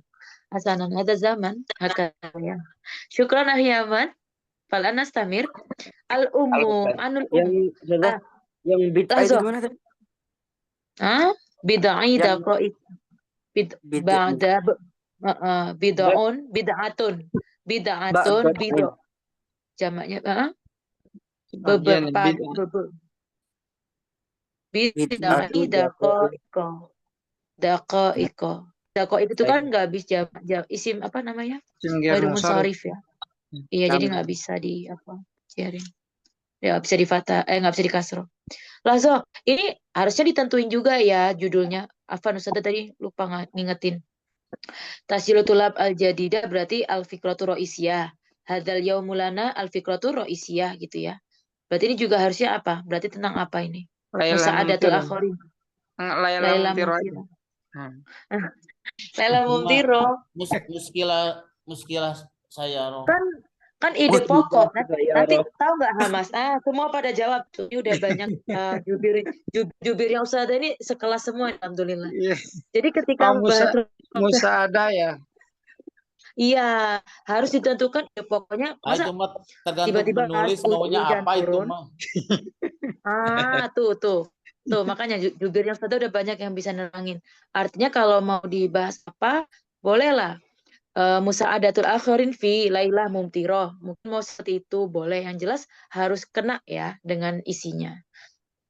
Hasanan ada zaman hakata ya. Syukran ahyaman. Fal anastamir. Al umum anul Yang bid'ah itu lazo. gimana tadi? Bid'ai Yang daqaiq ba'da bid'atun bid'ah jamaknya beberapa bid'ai daqaiq itu kan nggak habis isim apa namanya? Ghairu munsharif ya. Iya, jadi nggak bisa di apa? Sharing. Ya, nggak bisa di fathah, nggak bisa di kasroh. Lazo, ini harusnya ditentuin juga ya judulnya. Afan Ustazah tadi lupa ngingetin. Tasjilu tulab al-jadidah berarti al-fikratu ro'isiyah. Hadal yaumulana al-fikratu ro'isiyah gitu ya. Berarti ini juga harusnya apa? Berarti tentang apa ini? Musa'adatul akhirin. Laila Mumtiro. Laila Mumtiro. Muskilah saya Kan ide pokok. Nanti tahu nggak Hamas? Semua pada jawab tuh. Ini udah banyak jubirnya Ustazah ini sekelas semua, alhamdulillah. Jadi ketika Musa'adah ya. Iya, harus ditentukan ya pokoknya. Masa tiba-tiba menulis maunya apa itu mah. Tuh makanya jubirnya Ustazah udah banyak yang bisa nerangin. Artinya kalau mau dibahas apa, bolehlah. Musa'adatul akhirin fi lailah mumtiroh. Mungkin mau seperti itu boleh. Yang jelas harus kena ya dengan isinya.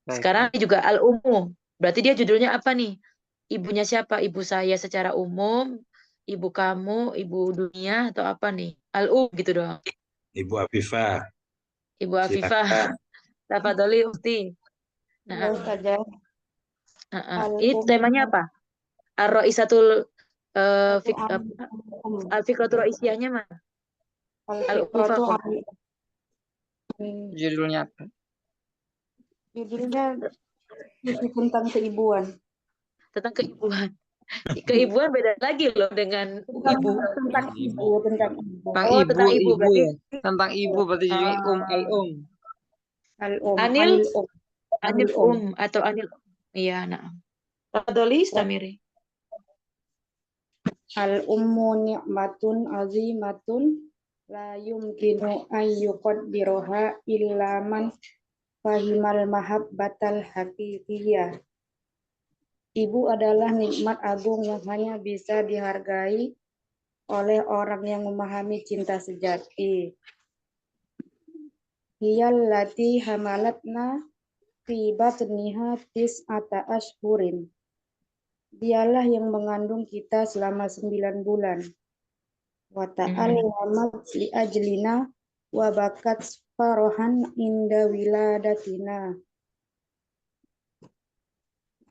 Sekarang juga al-umum. Berarti dia judulnya apa nih? Ibunya siapa? Ibu saya secara umum, ibu kamu, ibu dunia, atau apa nih? Al-um gitu dong. Ibu Afifah. Ibu Afifah. Tafadholi Ukti. Nah, ini temanya apa? Ar-Ra'isatul Al-Fikratul Raisiyahnya mana? Judulnya apa? Judulnya tentang keibuan. Tentang keibuan. Keibuan beda lagi loh dengan ibu. Tentang ibu. Tentang ibu berarti. Ya. Tentang ibu berarti judulnya Anil atau anil. Iya, nah. Fadholi Istamiri. Al-ummu ni'matun azimatun la yumkinu ayyuqaddiroha illa man fahimal mahabbatal haqiqiyah. Ibu adalah nikmat agung yang hanya bisa dihargai oleh orang yang memahami cinta sejati. Hiyallati hamalatna fi batniha tis'ata ashhurin. Dialah yang mengandung kita selama 9 bulan. Wa ta'allamat li ajlina wa bakat farohan inda wiladatina.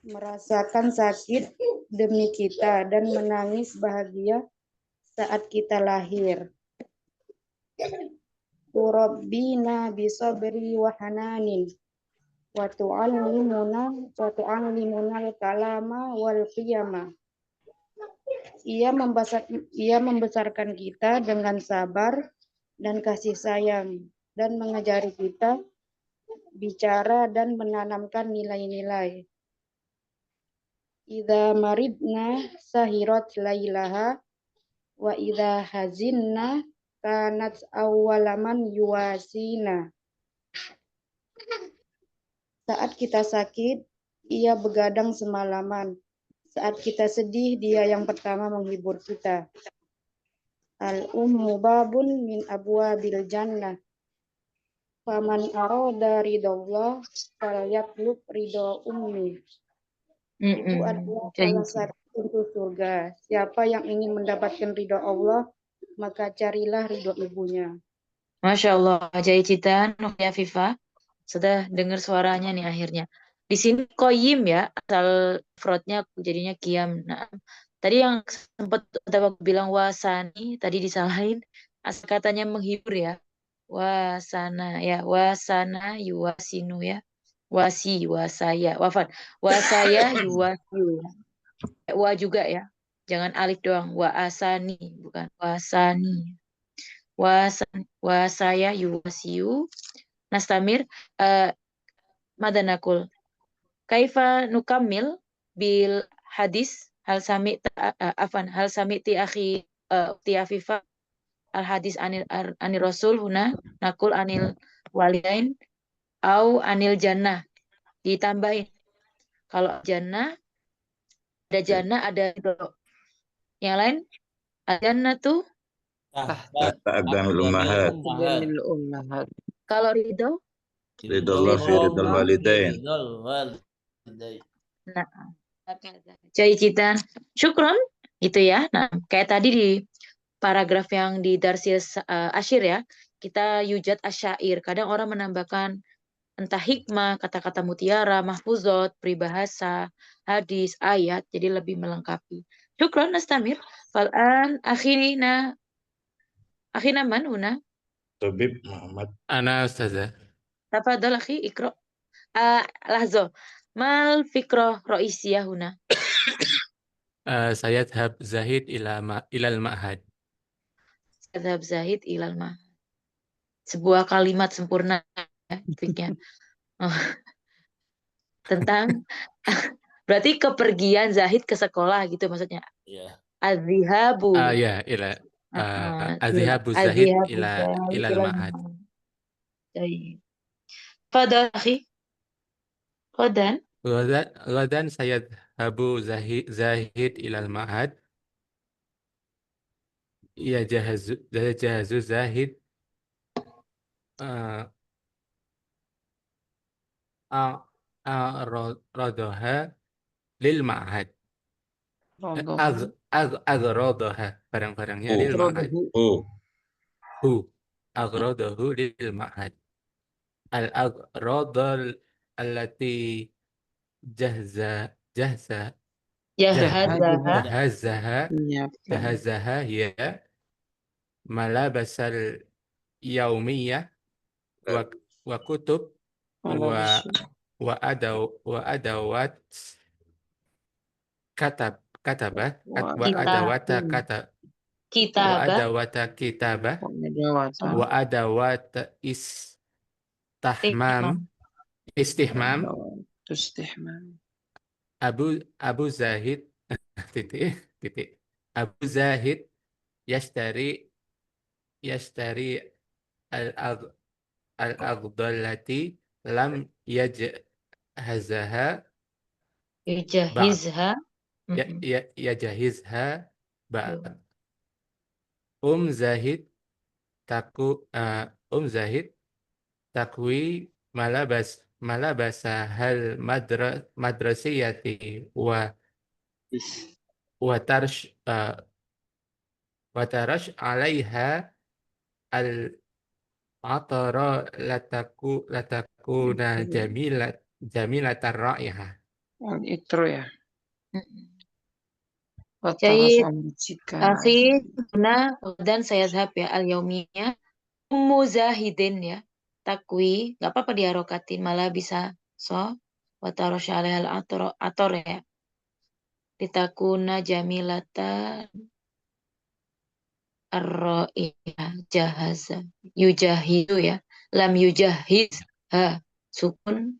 Merasakan sakit demi kita dan menangis bahagia saat kita lahir. Turabbina bisabri wa hananin. Wa tu'allimuna al-kalama wal qiyama. Ia membesarkan kita dengan sabar dan kasih sayang dan mengajari kita bicara dan menanamkan nilai-nilai. idza maridna sahirat lailaha wa idza hazinna kanat awwalaman yuwasina. Saat kita sakit, ia begadang semalaman. Saat kita sedih, dia yang pertama menghibur kita. Al-ummu babun min abwabil jannah. Faman arada ridallah falyatlub ridha ummi. Ibu adalah salah satu pintu surga. Siapa yang ingin mendapatkan ridha Allah, maka carilah ridha ibunya. Masya Allah, Jaicitan, ya Fifa. Sudah dengar suaranya nih akhirnya. Di sini koyim ya, asal frotnya jadinya kiam. Nah, tadi yang sempat aku bilang wasani, tadi disalahin. Asal katanya menghibur ya. Wasana ya, wasana yuwasinu ya. Wasi, wasaya, wafat. Wasaya yuwasiu. Wa juga ya. Jangan alif doang. Wa asani, bukan wasani. Wasaya yuwasiu. Nastamir. Madanakul. Kaifa nukamil bil hadis hal sami hal sami ti akhi ti afifa al hadis anil rasul huna nakul anil walidain au anil jannah. Ditambahin kalau jannah ada jannah ada ridho. Yang lain jannah tuh Ta'agamil ummahat. Jamil ummahat. kalau ridho Ridallah fi ridal walidain. nah Cai Citan syukron gitu ya. Nah kayak tadi di paragraf yang di Darsil Asyir ya, kita yujat asyair. Kadang orang menambahkan entah hikmah, kata-kata mutiara, mahfuzot, peribahasa, hadis, ayat, jadi lebih melengkapi. Syukron Nastamir. Fal'an akhina man huna. Tabib Muhammad. Ana Ustazah. Tafadhal akhi ikra. Lahzo. Mal fikroh ro'isiyah huna. Saya dhab Zahid ilal ma'had. Adhab Zahid ilal ma. Sebuah kalimat sempurna ya, fiknya. Tentang berarti kepergian Zahid ke sekolah gitu maksudnya. Iya. Azhabu. Ya, ila azhabu Zahid ilal ma'had. Baik. Fadal akhi. Qadan. Ghadan saya dhabu Zahid ilal ma'had. Ya jahazu Zahid rodoha lil ma'had. Aghrodoha barang-barangnya lil ma'had. Aghrodohu lil ma'had. Al-aghrodol allati jahazaha ya malabasal yaumiyah wa kutub wa adawat katabah wa adawata kitabah wa adawata istihmam Abu Zahid titik Abu Zahid yashtari al-aghdallati lam yajhazha yajhizha ba'd. Zahid takwi malabasa hal madrasiyati wa tarash alaiha al atara latakuna jamilatar ra'iha. Itu ya. Jadi akhi dan saya zahab ya al-yaumiyah Ummu Zahidin ya takwi nggak apa-apa diharokatin malah bisa wa tarasha alaihal ator ya litakuna jamilata ar-ra'iyah jahaza yujahidu ya lam yujahiz ha sukun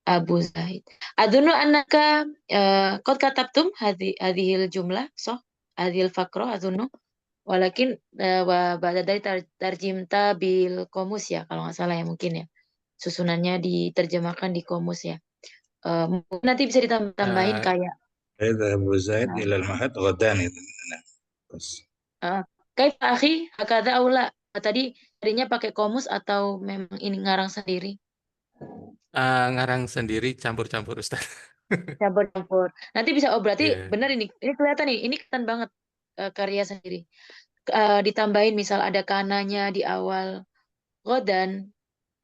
Abu Zaid. Adunu annaka qad katabtum hadhil jumlah so hadhil faqra adunu walakin wa ba'da dari tarjimta bil komus ya kalau nggak salah ya mungkin ya. Susunannya diterjemahkan di komus ya. Mungkin nanti bisa ditambah-tambahin Eh, kayak يذهب زيد إلى المعهد غدا. نعم. بس. kayak akhi hakadha aula tadi tadinya pakai komus atau memang ini ngarang sendiri? ngarang sendiri campur-campur Ustaz. Campur-campur. Nanti bisa berarti Iya. benar ini kelihatan nih, ini kelihatan banget karya sendiri. Ditambahin misal ada kananya di awal godan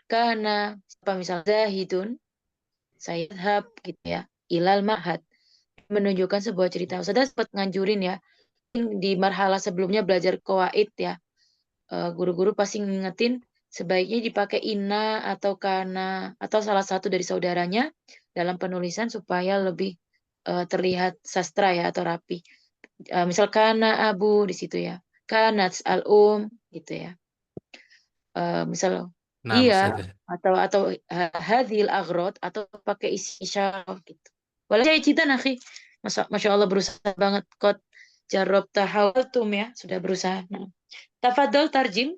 kana apa misal zahidun sayadhab gitu ya ilal ma'had menunjukkan sebuah cerita. Ustazah sempat nganjurin ya di marhala sebelumnya belajar qawaid ya. Guru-guru pasti ngingetin sebaiknya dipakai inna atau kana atau salah satu dari saudaranya dalam penulisan supaya lebih terlihat sastra ya atau rapi. Misal kana abu di situ ya. Kanat al-um gitu ya. Misal Nah, iya Ustazah. atau hadhil aghrad atau pakai isi isyarah gitu. Walau saya cita akhi. Masya Allah berusaha banget kot jarab tahawaltum ya sudah berusaha. Nah. Tafadol tarjim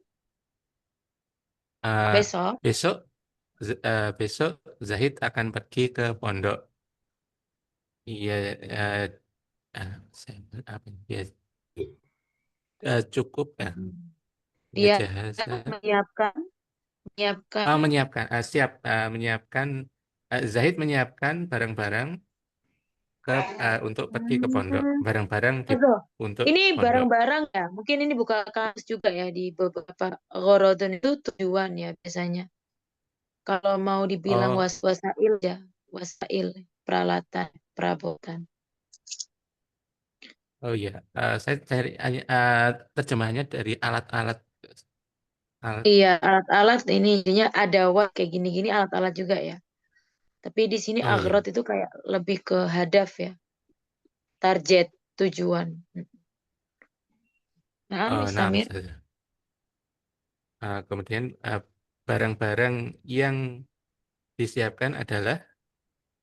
Eh, besok. besok Zahid akan pergi ke pondok. Iya, apa ini? Ya, cukup ya. Ya, Dia jahazah. menyiapkan Menyiapkan, siap menyiapkan. Zahid menyiapkan barang-barang untuk pergi ke pondok. Barang-barang Betul. untuk Ini pondok. barang-barang ya. Mungkin ini buka kasus juga ya di beberapa ghorodon itu tujuan ya biasanya. Kalau mau dibilang Oh, wasail ya, wasail peralatan, perabotan. oh iya. Saya cari terjemahannya dari alat-alat. Iya, alat-alat ini jadinya ada kayak gini-gini alat-alat juga ya. Tapi di sini Oh iya. aghrod itu kayak lebih ke hadaf ya, target, tujuan. Nah, Oh, nah, Samir. misalnya. Kemudian barang-barang yang disiapkan adalah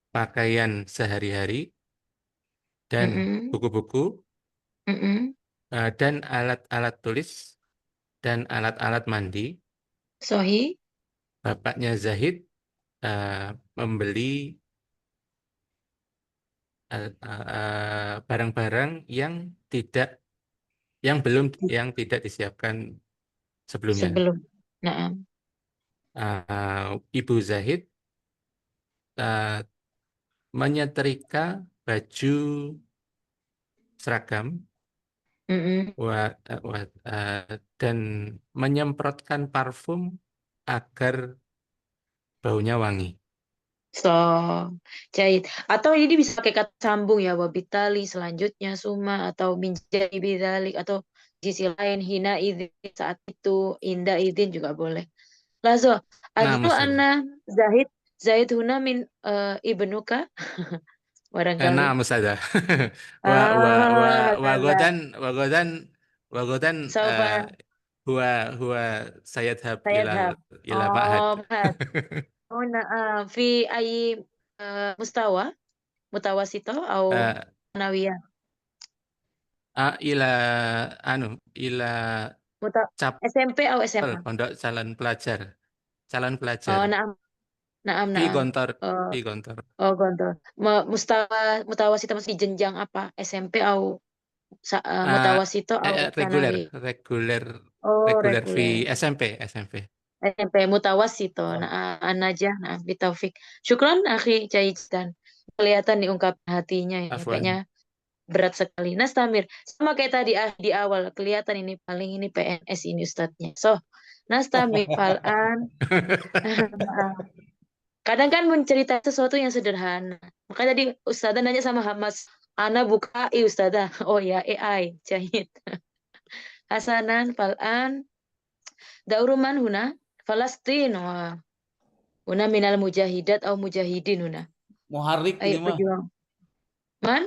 pakaian sehari-hari dan Mm-mm. buku-buku Mm-mm. dan alat-alat tulis dan alat-alat mandi. Sohi. Bapaknya Zahid membeli barang-barang yang tidak disiapkan sebelumnya. Sebelum. Nah, Ibu Zahid menyetrika baju seragam mm-mm. Dan menyemprotkan parfum agar baunya wangi. So, jahit. Atau ini bisa pakai kata sambung ya, wabitali selanjutnya suma atau minjai bidalik atau di sisi lain hina izin saat itu indah izin juga boleh. Lazo, Nah, adlu maksudnya. anna Zahid Zahid huna min ibnuka barangkali. Nah, maksudnya. Kata Wagodan Saufa huwa sayadhab sayadhab. ila ma'had. Mahad. Fi ayi mustawa mutawasito atau Eh, nawiyah. ila ila chapel SMP atau SMA? pondok calon pelajar. Oh, naam, naam, Fi naam. Gontor. Oh, Fi Gontor. gontor. Mutawasito masih di jenjang apa? SMP atau mutawasito atau Reguler, sanawi? reguler, Oh, reguler fi reguler. SMP. SMP mutawasito. Nah, anajah, nah, bitaufik. Syukran, akhi Caidan. Kelihatan nih ungkapan hatinya ya, Afwan. kayaknya berat sekali. Nah, Stamir, sama kayak tadi di awal kelihatan ini paling ini PNS ini ustadznya. So, Nastamir Fal'an. Kadang kan mencerita sesuatu yang sederhana. Makanya tadi Ustazah nanya sama Hamas, Ana buka Ustazah. Oh ya, AI, jahit. Hasanan, Fal'an, Dauruman huna, Falastin. Wah. Huna minal mujahidat atau mujahidin huna. Muharik Ayo ini mah. pejuang. Man?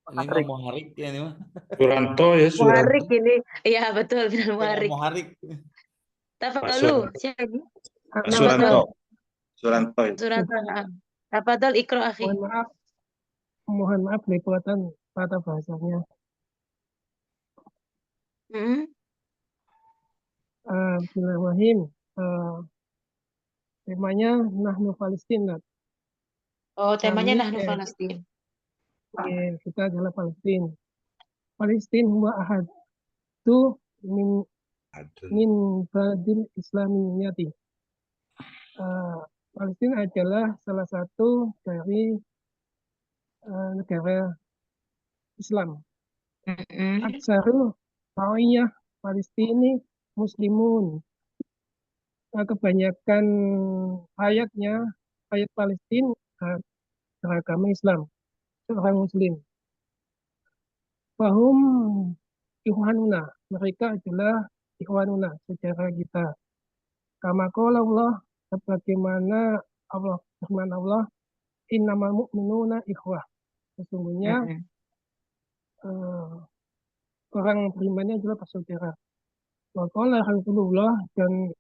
Ini mah muharik ya ini mah. Suranto ya, Muharik Suranto. ini. Iya betul, minal Dengan muharik. muharik. Tafadhalu, siapa ini? Pak Nama Suranto. tahu. Suranto. Suranto. Tafadhal ikra akhi. Mohon maaf kelewatan kata bahasanya. Bismillahirrahmanirrahim. Temanya Nahnu Palestina. Oh, temanya Kami, Nahnu Palestina. Kita adalah Palestina. Palestina huwa ahad tu min baladil islamiyati. Palestina adalah salah satu dari negara Islam. Aksarul Ra'iyah Palestina Muslimun. Kebanyakan ayat Palestina beragama Islam, orang Muslim. Fahum ikhwanuna, mereka adalah ikhwanuna, saudara kita. Kama qala Allah, sebagaimana Allah firman Allah, innamal mu'minuna ikhwah. Sesungguhnya orang berimannya adalah bersaudara. Wa qala Rasulullah, dan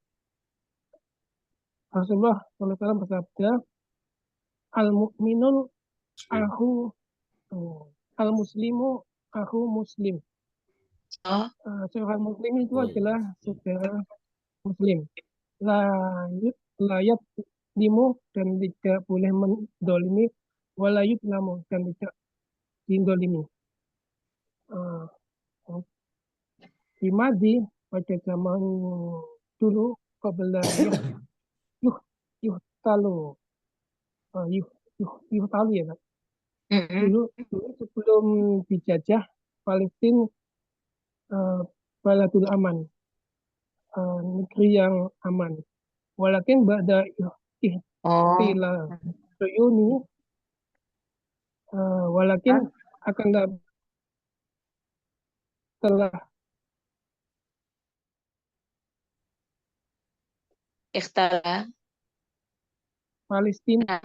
Rasulullah SAW bersabda, al-mu'minul akhu al-muslimu akhu muslim. Seorang muslim itu adalah saudara muslim. Layat limu, dan tidak boleh mendolimi, walayut namu, dan tidak dindolimi. Dimadi pada zaman dulu qabla yuhtalu ya Pak. Dulu sebelum dijajah Palestina baladul aman, negeri yang aman. Walakin ba'da ihtilal suyuni, walakin akan telah Ikhtala Palestina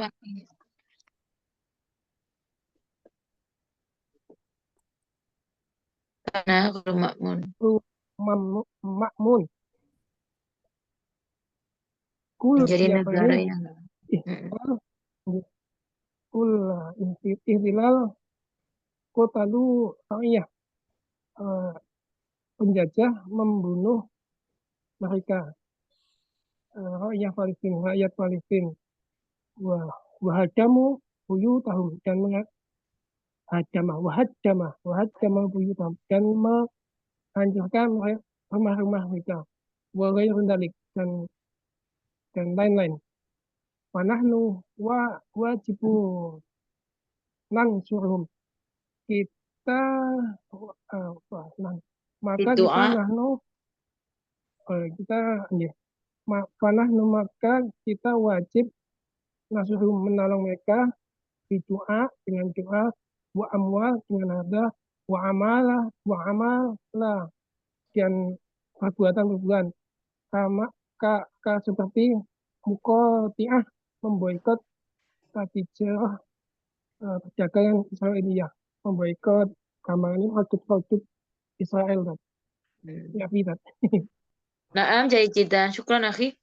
karena makmun menjadi negara yang ihtilal kotalu penjajah membunuh mereka, rakyat Palestina, wahadamu buyutahum, dan buyutahum, dan menghancurkan rumah-rumah mereka, waghairundalik, dan lain-lain. Wanahnu wajibu nangsurum, kita maka kita wajib nasurum, menolong mereka, berdoa dengan doa, wa amwal dengan harta, wa amala dan perbuatan seperti muqati'ah, memboikot tijarah perdagangan Israelia, memboikot gambarnya produk Israel. Ya, bidat. Naam, jayidan. Syukran akhi.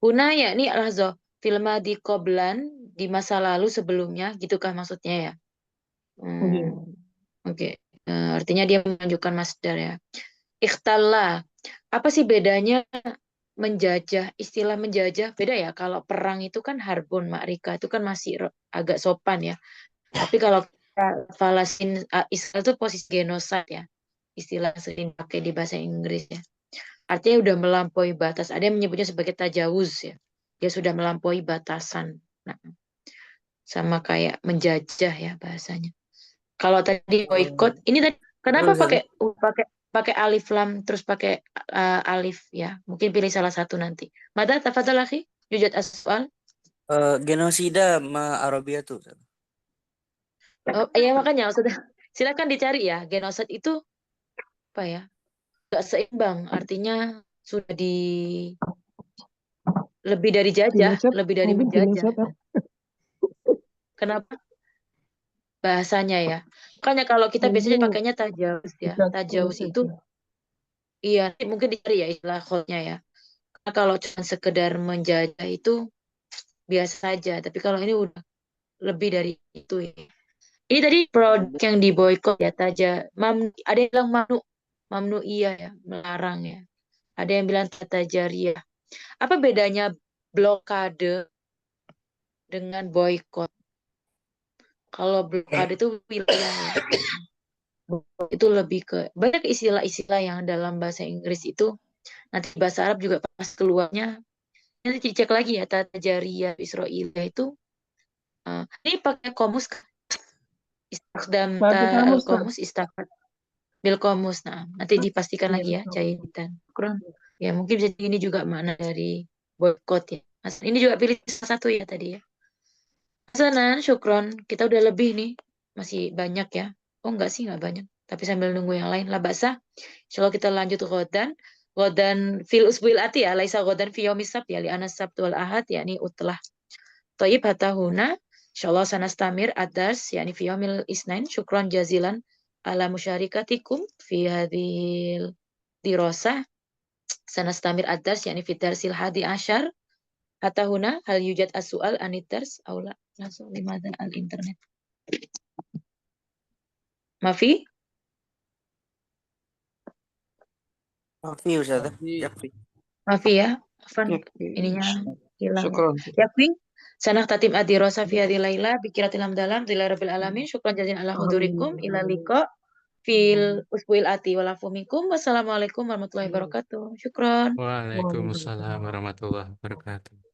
Huna yakni al-hazah fil madi qablan, di masa lalu sebelumnya, gitukah maksudnya ya? Oke. Artinya dia menunjukkan masdar ya. Ikhtalla. Apa sih bedanya menjajah? Istilah menjajah beda ya. Kalau perang itu kan harbun, ma'rika itu kan masih agak sopan ya. Tapi kalau Palestina Israel itu posisi genocide ya. Istilah sering pakai di bahasa Inggris ya. Artinya udah melampaui batas. Ada yang menyebutnya sebagai tajawuz ya. Dia sudah melampaui batasan. Nah, sama kayak menjajah ya bahasanya. Kalau tadi boykot, ini tadi kenapa pakai alif lam terus pakai alif ya? Mungkin pilih salah satu nanti. Mada tafadhal akhi, yujad as-soal. Genosida ma Arabia tuh. Oh, iya makanya sudah. Silakan dicari ya. Genocide itu apa ya? Gak seimbang, artinya sudah lebih dari jajah, lebih dari menjajah. Kenapa? Bahasanya ya. Makanya kalau kita biasanya pakainya tajawuz ya. Tajawuz itu iya, mungkin dicari ya istilah khotnya ya. Karena kalau cuma sekedar menjajah itu biasa saja, tapi kalau ini udah lebih dari itu ya. Ini tadi produk yang diboykot ya Taja. Ada yang bilang mamnu iya ya, melarang ya. Ada yang bilang tata jariyah. Apa bedanya blokade dengan boykot? Kalau blokade itu wilayah ya. Itu lebih ke banyak istilah-istilah yang dalam bahasa Inggris itu nanti bahasa Arab juga pas keluarnya nanti dicek lagi ya tata jariyah Israel itu ini pakai komus istakdam Pakai kamus, Kak. komus istakat bil komus. Nah, nanti dipastikan Iya, lagi ya betul. Cahitan. Kurang ya mungkin bisa ini juga makna dari boykot ya. Mas, ini juga pilih salah satu ya tadi ya. Hasanan, syukron. Kita udah lebih nih. Masih banyak ya. Oh enggak sih, enggak banyak. Tapi sambil nunggu yang lain. Lah basah. Insyaallah kita lanjut Ghadan. Ghadan fil usbuil ati ya. Laisa Ghadan fi yaumis sabt ya. Li anas sabtu wal ahad. Yakni utlah. Tayyib hatta huna. Insyaallah sanastamir ad-dars. Yakni fi yaumil isnain. Syukron jazilan. Ala musyarikatikum. Fi hadhil dirasah. Sanastamir ad-dars. Yakni fi darsil hadi asyar. Hatta huna. Hal yujad as-su'al anid-dars. Aula. Langsung limadha al-internet. Mafi? Mafi Ustazah. Mafi. Yakfi. Mafi ya? Afan, ininya hilang. Yakwi? Sanah tatim adirosa fi hadhi laila bikiratil hamdalam dila rabbil alamin. Syukran jazin ala hudurikum ila liqa fil usbuil ati walafu minkum. Wassalamualaikum warahmatullahi wabarakatuh. Syukran. Waalaikumsalam warahmatullahi wabarakatuh.